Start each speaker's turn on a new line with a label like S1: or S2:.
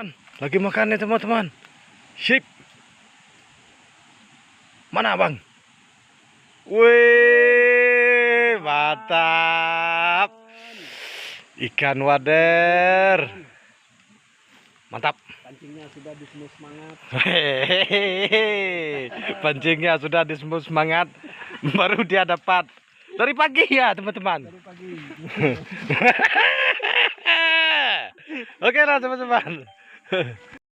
S1: teman-teman. Lagi makan nih teman-teman. Sip. Mana bang? Wih, mantap. Ikan wader. Mantap.
S2: Pancingnya sudah disemu semangat.
S1: Hehehe. Pancingnya sudah disemu semangat. Baru dia dapat. Dari pagi ya teman-teman.
S2: Dari pagi.
S1: Oke lah teman-teman.